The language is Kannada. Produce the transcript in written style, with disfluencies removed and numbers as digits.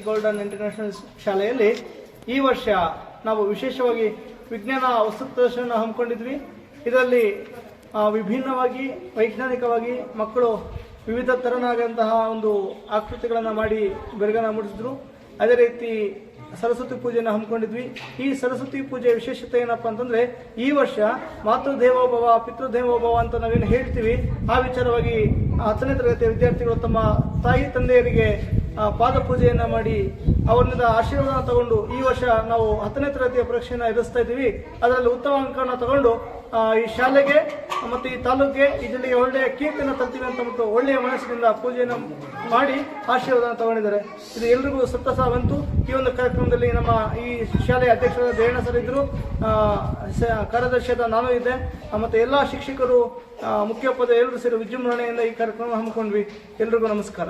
ಗೋಲ್ಡನ್ ಇಂಟರ್ನ್ಯಾಷನಲ್ ಶಾಲೆಯಲ್ಲಿ ಈ ವರ್ಷ ನಾವು ವಿಶೇಷವಾಗಿ ವಿಜ್ಞಾನ ವಸ್ತು ಪ್ರದರ್ಶನ ಹಮ್ಮಿಕೊಂಡಿದ್ವಿ. ಇದರಲ್ಲಿ ವಿಭಿನ್ನವಾಗಿ ವೈಜ್ಞಾನಿಕವಾಗಿ ಮಕ್ಕಳು ವಿವಿಧ ತರನಾದಂತಹ ಒಂದು ಆಕೃತಿಗಳನ್ನು ಮಾಡಿ ಬೆರಗನ್ನು ಮೂಡಿಸಿದ್ರು. ಅದೇ ರೀತಿ ಸರಸ್ವತಿ ಪೂಜೆಯನ್ನು ಹಮ್ಮಿಕೊಂಡಿದ್ವಿ. ಈ ಸರಸ್ವತಿ ಪೂಜೆಯ ವಿಶೇಷತೆ ಏನಪ್ಪಾ ಅಂತಂದ್ರೆ, ಈ ವರ್ಷ ಮಾತೃದೇವೋಭವ ಪಿತೃದೇವೋಭವ ಅಂತ ನಾವೇನು ಹೇಳ್ತೀವಿ, ಆ ವಿಚಾರವಾಗಿ 10ನೇ ತರಗತಿಯ ವಿದ್ಯಾರ್ಥಿಗಳು ತಮ್ಮ ತಾಯಿ ತಂದೆಯರಿಗೆ ಪಾದ ಪೂಜೆಯನ್ನ ಮಾಡಿ ಅವರಿಂದ ಆಶೀರ್ವಾದ ತಗೊಂಡು ಈ ವರ್ಷ ನಾವು 10ನೇ ತರಗತಿಯ ಪರೀಕ್ಷೆಯನ್ನು ಎದುರಿಸ್ತಾ ಇದ್ದೀವಿ. ಅದರಲ್ಲಿ ಉತ್ತಮ ಅಂಕವನ್ನು ತಗೊಂಡು ಈ ಶಾಲೆಗೆ ಮತ್ತು ಈ ತಾಲೂಕಿಗೆ ಈ ಜಿಲ್ಲೆಗೆ ಒಳ್ಳೆಯ ಕೀರ್ತಿಯನ್ನು ತರ್ತೀವಿ ಅಂತ ಮತ್ತು ಒಳ್ಳೆಯ ಮನಸ್ಸಿನಿಂದ ಪೂಜೆಯನ್ನು ಮಾಡಿ ಆಶೀರ್ವಾದ ತಗೊಂಡಿದ್ದಾರೆ. ಇದು ಎಲ್ರಿಗೂ ಸಂತಸವಂತು. ಈ ಒಂದು ಕಾರ್ಯಕ್ರಮದಲ್ಲಿ ನಮ್ಮ ಈ ಶಾಲೆಯ ಅಧ್ಯಕ್ಷರಾದ ದೇವಣ್ಣ ಸರ್ ಇದ್ರು, ಕಾರ್ಯದರ್ಶಿಯಾದ ನಾನು ಇದ್ದೆ, ಮತ್ತು ಎಲ್ಲ ಶಿಕ್ಷಕರು ಮುಖ್ಯೋಪಾಧ್ಯಾಯ ಎಲ್ಲರೂ ಸೇರಿ ವಿಜೃಂಭಣೆಯಿಂದ ಈ ಕಾರ್ಯಕ್ರಮ ಹಮ್ಮಿಕೊಂಡ್ವಿ. ಎಲ್ರಿಗೂ ನಮಸ್ಕಾರ.